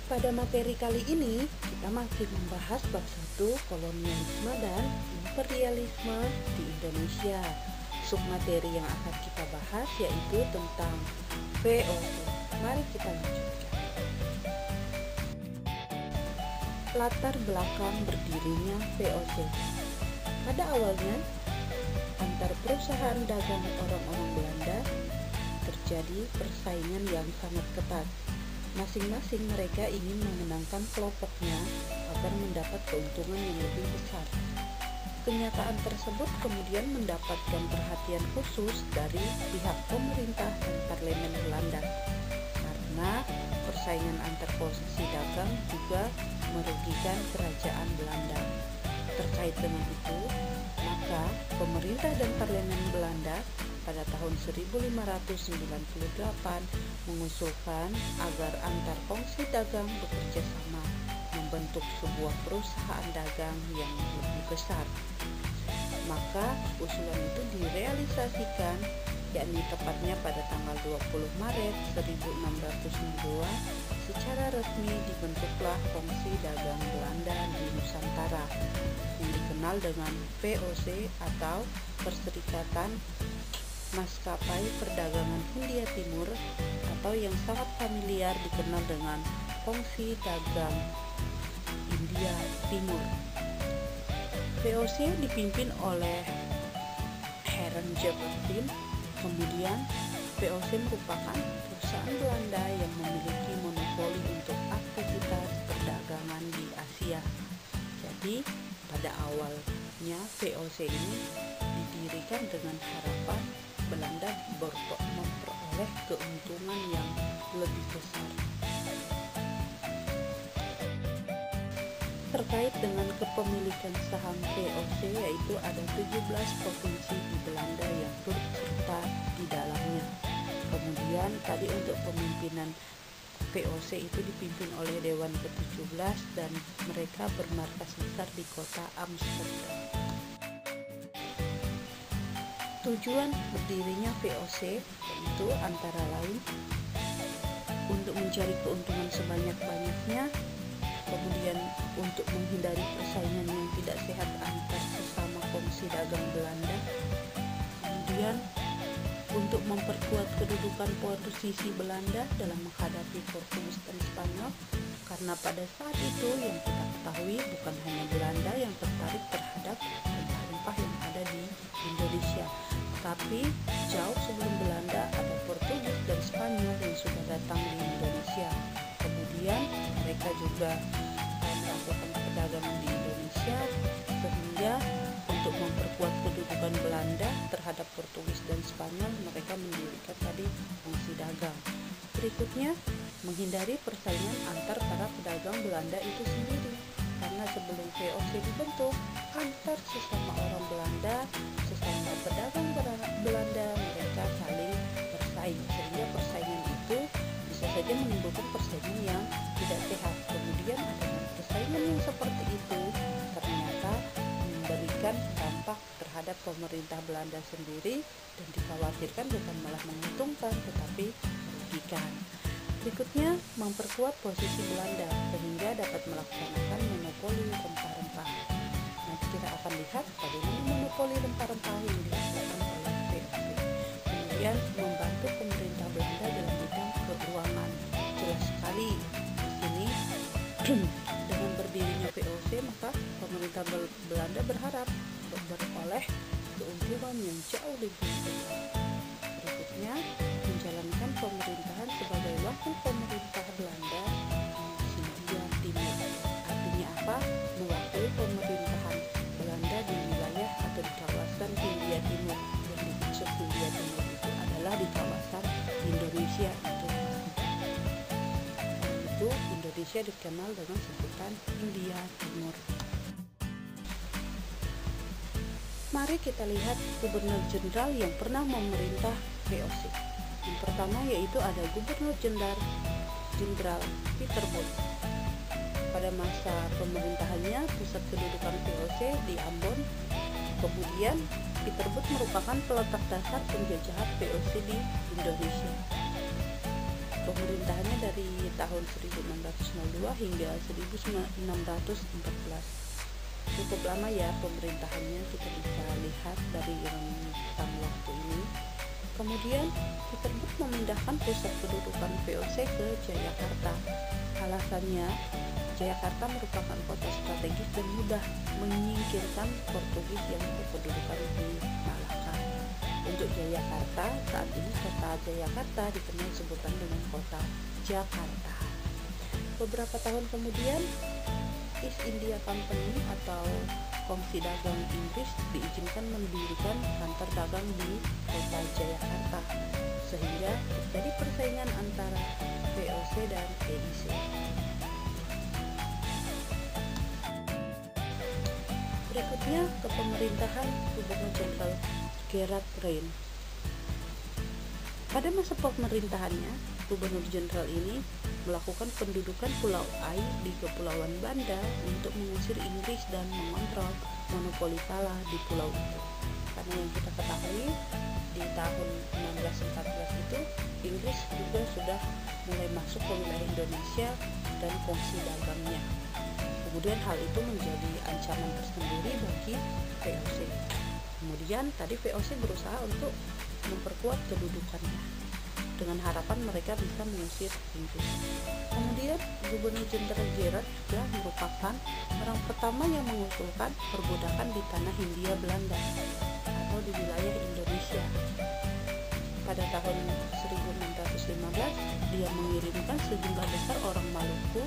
Pada materi kali ini, kita masih membahas bab 1 kolonialisme dan imperialisme di Indonesia. Submateri yang akan kita bahas yaitu tentang VOC. Mari kita lanjutkan. Latar belakang berdirinya VOC. Pada awalnya, antar perusahaan dagang orang-orang Belanda terjadi persaingan yang sangat ketat. Masing-masing mereka ingin memenangkan kelompoknya agar mendapat keuntungan yang lebih besar. Kenyataan tersebut kemudian mendapatkan perhatian khusus dari pihak pemerintah dan parlemen Belanda, karena persaingan antar posisi dagang juga merugikan kerajaan Belanda. Terkait dengan itu, maka pemerintah dan parlemen Belanda pada tahun 1598 mengusulkan agar antar kongsi dagang bekerja sama membentuk sebuah perusahaan dagang yang lebih besar. Maka usulan itu direalisasikan, yakni tepatnya pada tanggal 20 Maret 1602 secara resmi dibentuklah Kongsi Dagang Belanda di Nusantara yang dikenal dengan VOC atau Perserikatan Maskapai Perdagangan Hindia Timur, atau yang sangat familiar dikenal dengan Kongsi Dagang Hindia Timur. VOC dipimpin oleh Heren Jabertin. Kemudian VOC merupakan perusahaan Belanda yang memiliki monopoli untuk aktivitas perdagangan di Asia. Jadi pada awalnya VOC ini didirikan dengan harapan Belanda memperoleh keuntungan yang lebih besar. Terkait dengan kepemilikan saham VOC, yaitu ada 17 provinsi di Belanda yang turut serta di dalamnya. Kemudian tadi untuk pemimpinan VOC itu dipimpin oleh Dewan ke-17 dan mereka bermarkas besar di kota Amsterdam. Tujuan berdirinya VOC yaitu antara lain untuk mencari keuntungan sebanyak-banyaknya, kemudian untuk menghindari persaingan yang tidak sehat antar sesama kongsi dagang Belanda, kemudian untuk memperkuat kedudukan posisi Belanda dalam menghadapi Portugis dan Spanyol, karena pada saat itu yang kita ketahui bukan hanya Belanda yang tertarik terhadap rempah-rempah yang ada di Indonesia, tapi jauh sebelum Belanda ada Portugis dan Spanyol yang sudah datang di Indonesia. Kemudian mereka juga melakukan perdagangan di Indonesia, sehingga untuk memperkuat kedudukan Belanda terhadap Portugis dan Spanyol, mereka mendirikan tadi fungsi dagang. Berikutnya, menghindari persaingan antar para pedagang Belanda itu sendiri, karena sebelum VOC dibentuk, antar sesama orang Belanda, sesama pedagang Belanda, mereka saling bersaing, sehingga persaingan itu bisa saja menimbulkan persaingan yang tidak sehat. Kemudian adanya persaingan yang seperti itu ternyata memberikan dampak terhadap pemerintah Belanda sendiri, dan dikhawatirkan bukan malah menguntungkan tetapi merugikan. Berikutnya, memperkuat posisi Belanda sehingga dapat melaksanakan monopoli rempah-rempah. Nanti kita akan lihat bagaimana monopoli rempah-rempah yang dilakukan oleh VOC. Kemudian membantu pemerintah Belanda dalam bidang keuangan. Jelas sekali di sini dengan berdirinya VOC, maka pemerintah Belanda berharap beroleh keuntungan yang jauh lebih besar. Berikutnya, menjalankan pemerintahan sebagai wakil pemerintah Belanda di Hindia Timur. Artinya apa? Mewakili pemerintahan Belanda di wilayah atau di kawasan Hindia Timur. Yang dimaksud Hindia Timur itu adalah di kawasan Indonesia itu Indonesia dikenal dengan sebutan Hindia Timur. Mari kita lihat gubernur jenderal yang pernah memerintah VOC. Yang pertama yaitu ada Gubernur Jenderal Peter Both. Pada masa pemerintahannya, pusat kedudukan VOC di Ambon. Kemudian Peter Both merupakan peletak dasar penjajahan VOC di Indonesia. pemerintahannya dari tahun 1602 hingga 1614. Cukup lama ya pemerintahannya, kita bisa lihat dari rentang waktu ini. Kemudian Peter Both memindahkan pusat kedudukan VOC ke Jayakarta. Alasannya, Jayakarta merupakan kota strategis dan mudah menyingkirkan Portugis yang berkedudukan di Malaka. Untuk Jayakarta, saat ini kota Jayakarta dikenal sebutan dengan kota Jakarta. Beberapa tahun kemudian, East India Company atau Kongsi Dagang Inggris diizinkan mendirikan kantor dagang di kota Jayakarta, sehingga terjadi persaingan antara VOC dan EIC. Berikutnya kepemerintahan Gubernur Jenderal Gerard Reyne. Pada masa pemerintahannya, Gubernur Jenderal ini melakukan pendudukan Pulau Ai di Kepulauan Banda untuk mengusir Inggris dan mengontrol monopoli pala di pulau itu. Karena yang kita ketahui, di tahun 1614 itu Inggris juga sudah mulai masuk ke wilayah Indonesia dan kongsi dagangnya. Kemudian hal itu menjadi ancaman tersendiri bagi VOC. Kemudian tadi VOC berusaha untuk memperkuat kedudukannya dengan harapan mereka bisa mengusir Inggris. Kemudian Gubernur Jenderal Gerard juga merupakan orang pertama yang mengusulkan perbudakan di tanah Hindia Belanda atau di wilayah Indonesia. Pada tahun 1615, dia mengirimkan sejumlah besar orang Maluku,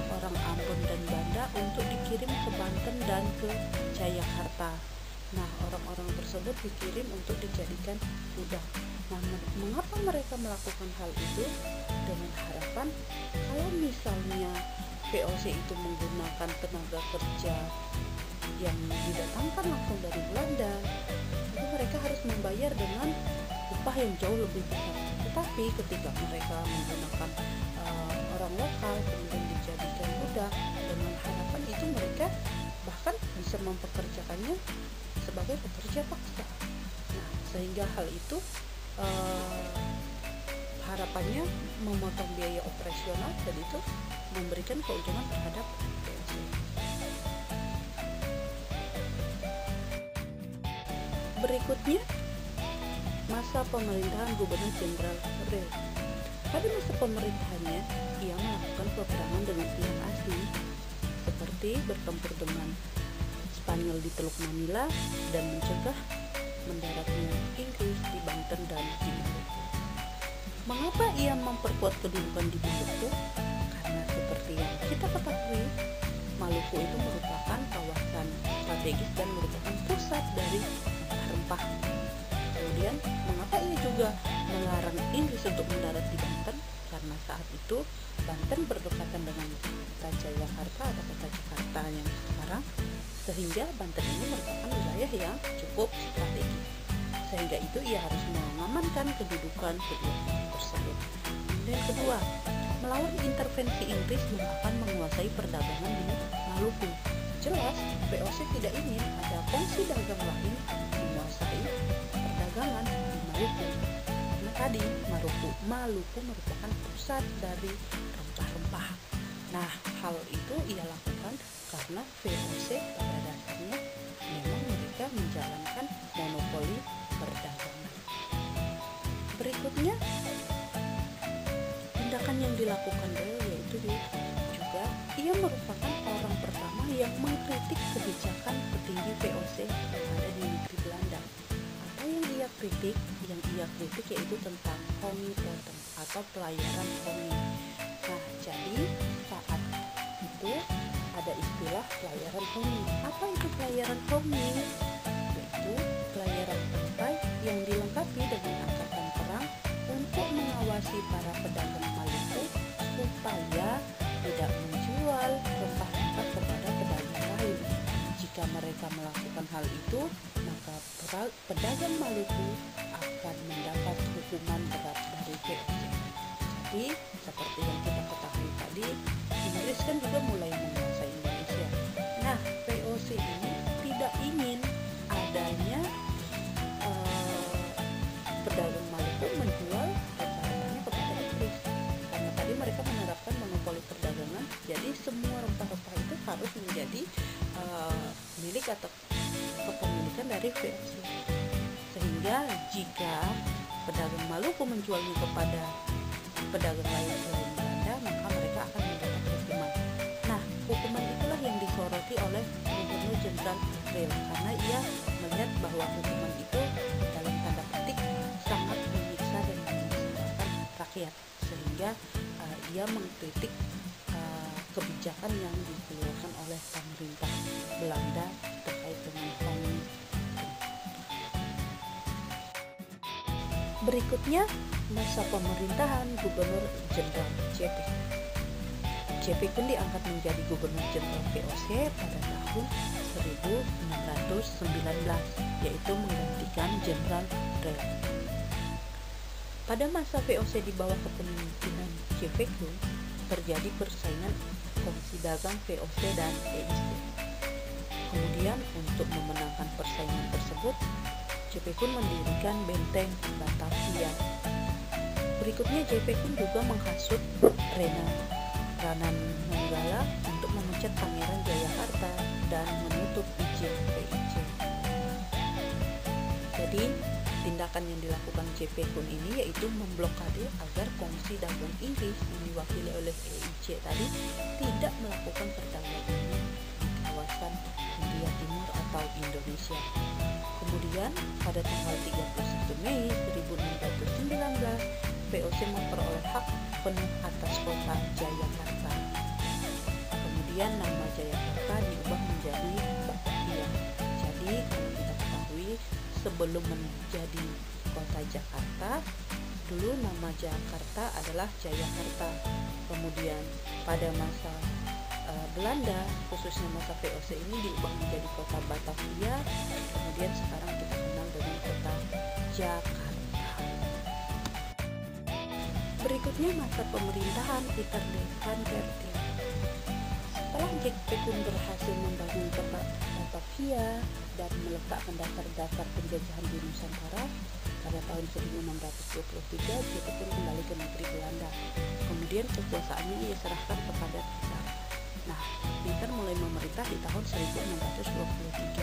orang Ambon dan Banda untuk dikirim ke Banten dan ke Jayakarta. Nah, orang-orang tersebut dikirim untuk dijadikan budak. Nah, mengapa mereka melakukan hal itu? Dengan harapan kalau misalnya VOC itu menggunakan tenaga kerja yang didatangkan langsung dari Belanda, itu mereka harus membayar dengan upah yang jauh lebih besar. Tetapi ketika mereka menggunakan orang lokal kemudian dijadikan budak, dengan harapan itu mereka bahkan bisa mempekerjakannya sebagai pekerja paksa. Nah, sehingga hal itu harapannya memotong biaya operasional dan itu memberikan keuntungan terhadap VOC. Berikutnya, masa pemerintahan Gubernur Jenderal Reyne. Pada masa pemerintahannya, ia melakukan peperangan dengan pihak asing seperti bertempur dengan Spanyol di Teluk Manila dan mencegah mendaratnya Inggris di Banten dan di Maluku. Mengapa ia memperkuat kedudukan di Maluku? Karena seperti yang kita ketahui, Maluku itu merupakan kawasan strategis dan merupakan pusat dari rempah. Kemudian, mengapa ia juga melarang Inggris untuk mendarat di Banten? Karena saat itu Banten berdekatan dengan kota Jayakarta atau kota Jakarta yang sekarang, sehingga Banten ini merupakan wilayah yang cukup strategis. Sehingga itu ia harus mengamankan kedudukan kedua tersebut. Dan kedua, melawan intervensi Inggris yang akan menguasai perdagangan di Maluku. Jelas, VOC tidak ingin ada kongsi dagang lain menguasai perdagangan di Maluku. Karena tadi Maluku merupakan pusat dari rempah-rempah. Nah, hal itu ia lakukan karena VOC pada dasarnya memang mereka menjalankan monopoli perdagangan. Berikutnya, tindakan yang dilakukan beliau yaitu juga ia merupakan orang pertama yang mengkritik kebijakan petinggi VOC yang ada di negeri Belanda. Apa yang ia kritik yaitu tentang hongi totem atau pelayaran hongi. Nah, jadi saat itu ada istilah pelayaran hongi. Apa itu pelayaran hongi? Yaitu pelayaran pantai yang dilengkapi dengan angkatan perang untuk mengawasi para pedagang Maluku supaya tidak menjual rempah-rempah kepada pedagang lain. Jika mereka melakukan hal itu, maka pedagang Maluku akan mendapat hukuman berat dari VOC. Jadi, seperti yang kita ketahui tadi, Inggris kan juga mulai menguasai Indonesia. Nah, VOC ini tidak ingin adanya pedagang Maluku menjual rempah-rempahnya kepada Inggris, karena harus menjadi milik atau kepemilikan dari VOC. Sehingga jika pedagang Maluku menjualnya kepada pedagang lain selain Belanda, maka mereka akan mendapat hukuman. Nah, hukuman itulah yang disoroti oleh Gubernur Jenderal Rel, karena ia melihat bahwa hukuman itu dalam tanda petik sangat menyiksa dan menyengsarakan rakyat, sehingga ia mengkritik kebijakan yang dikeluarkan oleh pemerintah Belanda terkait dengan komunis. Berikutnya, masa pemerintahan Gubernur Jenderal JP. JP pun diangkat menjadi Gubernur Jenderal VOC pada tahun 1619, yaitu menggantikan Jenderal Rel. Pada masa VOC di bawah kepemimpinan JP Kuhn, terjadi persaingan kongsi dagang VOC dan EIC. Kemudian untuk memenangkan persaingan tersebut, JP Kuhn mendirikan benteng Batavia. Berikutnya JP Kuhn juga menghasut Rana Nanggala untuk memecat Pangeran Jayakarta dan menutup izin PIC. Jadi tindakan yang dilakukan JP Kuhn ini yaitu memblokade agar kongsi dagang Inggris yang diwakili oleh EIC tadi tidak melakukan perdagangan di kawasan India Timur atau Indonesia. Kemudian pada tanggal 31 Mei 1619, VOC memperoleh hak penuh atas kota Jayakarta. Kemudian nama Jayakarta diubah menjadi Batavia. Jadi kalau kita ketahui, sebelum menjadi kota Jakarta, dulu nama Jakarta adalah Jayakarta. Kemudian pada masa Belanda, khususnya masa VOC ini diubah menjadi kota Batavia. Kemudian sekarang kita kenal dengan kota Jakarta. Berikutnya masa pemerintahan Pieter van der Thiem. Setelah JP Kuhn berhasil membangun kota Batavia dan meletakkan dasar-dasar penjajahan di Nusantara, pada tahun 1623 JP Kuhn kembali ke negeri Belanda. Kemudian kekuasaannya ia serahkan kepada Pieter. Nah, Pieter mulai memerintah di tahun 1623.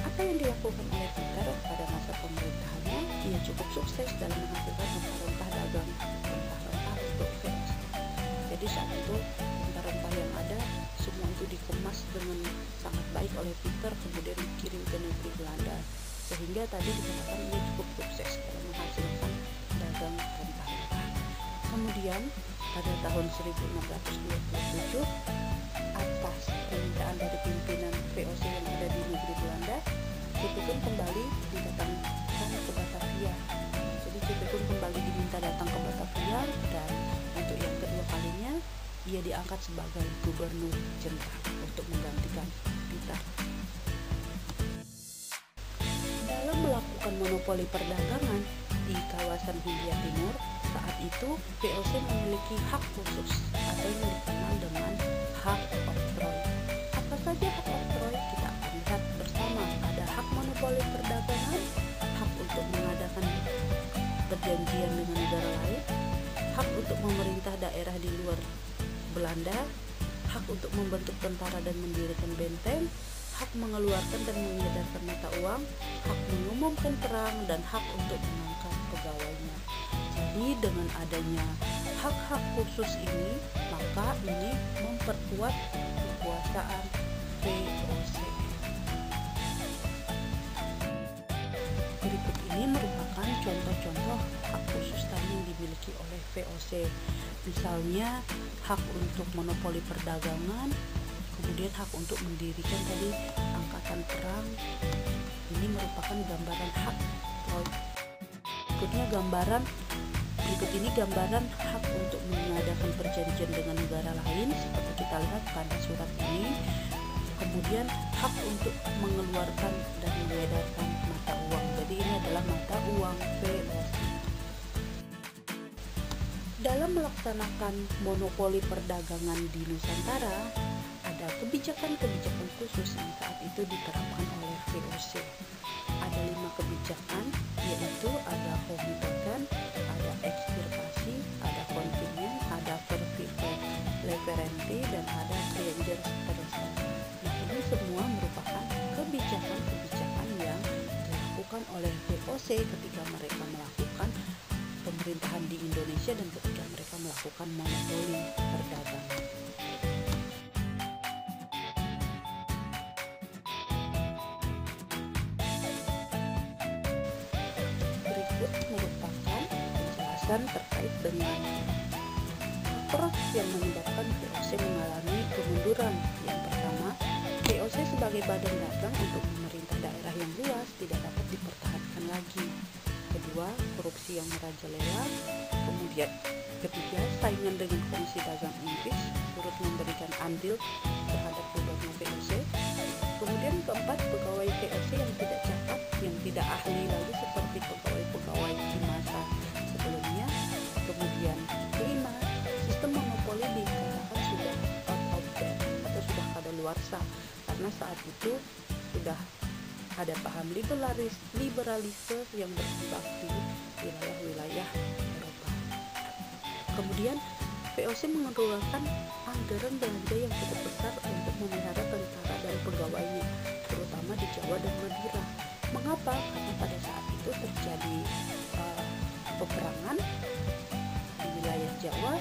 Apa yang dilakukan oleh Pieter pada masa pemerintahannya? Ia cukup sukses dalam menghasilkan rempah-rempah dagang rempah-rempah untuk VOC. Jadi saat itu rempah-rempah yang ada semua itu dikemas dengan sangat baik oleh Pieter, kemudian dikirim ke negeri Belanda, sehingga tadi dikatakan ia cukup sukses dalam menghasilkan dagang rempah-rempah. Kemudian pada tahun 1627, atas permintaan dari pimpinan VOC yang ada di negeri Belanda, JP Kuhn kembali didatangkan ke Batavia. Jadi JP Kuhn kembali diminta datang ke Batavia, dan untuk yang kedua kalinya ia diangkat sebagai Gubernur Jenderal untuk menggantikan Pieter. Dalam melakukan monopoli perdagangan di kawasan Hindia Timur, saat itu VOC memiliki hak khusus atau yang dikenal dengan hak oktroy. Apa saja hak oktroy? Kita akan lihat bersama. Ada hak monopoli perdagangan, hak untuk mengadakan perjanjian dengan negara lain, hak untuk memerintah daerah di luar Belanda, hak untuk membentuk tentara dan mendirikan benteng, hak mengeluarkan dan mengedarkan mata uang, hak mengumumkan perang, dan hak untuk mengangkat pegawainya. Jadi dengan adanya hak-hak khusus ini, maka ini memperkuat kekuasaan VOC. Berikut ini merupakan contoh-contoh hak khusus tadi yang dimiliki oleh VOC. Misalnya hak untuk monopoli perdagangan, kemudian hak untuk mendirikan tadi angkatan perang. Ini merupakan gambaran hak. Berikut ini gambaran hak untuk mengadakan perjanjian dengan negara lain, seperti kita lihat pada surat ini. Kemudian hak untuk mengeluarkan dan mengedarkan mata uang. Jadi ini adalah mata uang VOC. Dalam melaksanakan monopoli perdagangan di Nusantara, ada kebijakan-kebijakan khusus yang saat itu diterapkan oleh VOC. Ada 5 kebijakan, yaitu ada pembebasan, ada ekstirpasi, ada konvenience, ada vertical leverenti, dan ada danger oleh VOC ketika mereka melakukan pemerintahan di Indonesia dan ketika mereka melakukan monopoli perdagangan. Berikut merupakan penjelasan terkait dengan faktor yang menyebabkan VOC mengalami kemunduran. Yang pertama, VOC sebagai badan dagang untuk pemerintah daerah yang luas tidak dapat dipertahankan lagi. Kedua, korupsi yang merajalela. Kemudian ketiga, saingan dengan Komisi Dagang Inggris turut memberikan andil terhadap bubarnya VOC. Kemudian keempat, pegawai VOC yang tidak cakap, yang tidak ahli lagi seperti pegawai-pegawai di masa sebelumnya. Kemudian kelima, sistem monopoli dikatakan sudah out of date atau sudah kadaluarsa karena saat itu sudah ada paham liberalisme yang berkembang di wilayah-wilayah Eropa. Kemudian VOC mengeluarkan anggaran belanja yang cukup besar untuk memelihara tentara dan pegawainya, terutama di Jawa dan Madura. Mengapa? Karena pada saat itu terjadi peperangan di wilayah Jawa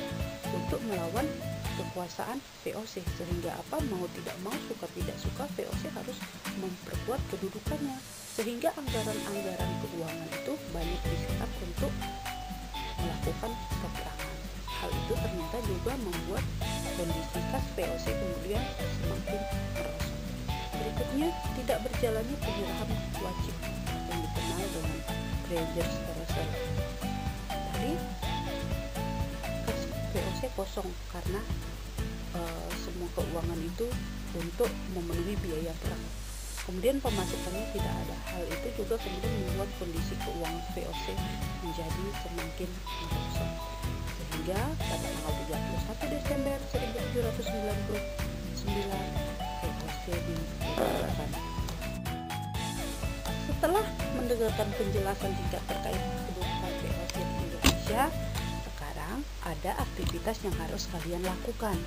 untuk melawan kekuasaan VOC, sehingga mau tidak mau, suka tidak suka, VOC harus memperkuat kedudukannya, sehingga anggaran-anggaran keuangan itu banyak diserap untuk melakukan peperangan. Hal itu ternyata juga membuat kondisi kas VOC kemudian semakin merosot. Berikutnya, tidak berjalannya penyerahan wajib yang dikenal dengan Treasurer's Reserve. Tadi kas VOC kosong karena semua keuangan itu untuk memenuhi biaya perang. Kemudian pemasukannya tidak ada. Hal itu juga kemudian membuat kondisi keuangan VOC menjadi semakin merosot. Sehingga pada tanggal 31 Desember 1799 VOC dibubarkan. Setelah mendengarkan penjelasan singkat terkait kedudukan VOC di Indonesia, sekarang ada aktivitas yang harus kalian lakukan.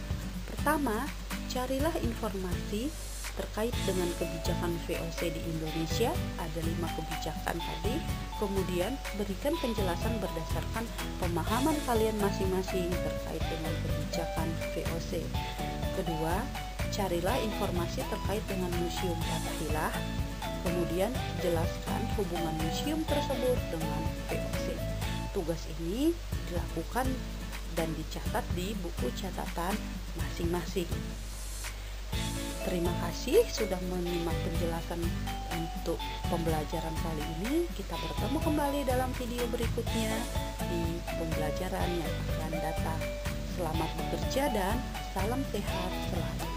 Pertama, carilah informasi terkait dengan kebijakan VOC di Indonesia. Ada 5 kebijakan tadi. Kemudian berikan penjelasan berdasarkan pemahaman kalian masing-masing terkait dengan kebijakan VOC. Kedua, carilah informasi terkait dengan Museum Fathaillah. Kemudian jelaskan hubungan museum tersebut dengan VOC. Tugas ini dilakukan dan dicatat di buku catatan masing-masing. Terima kasih sudah menyimak penjelasan untuk pembelajaran kali ini. Kita bertemu kembali dalam video berikutnya di pembelajaran yang akan datang. Selamat bekerja dan salam sehat selalu.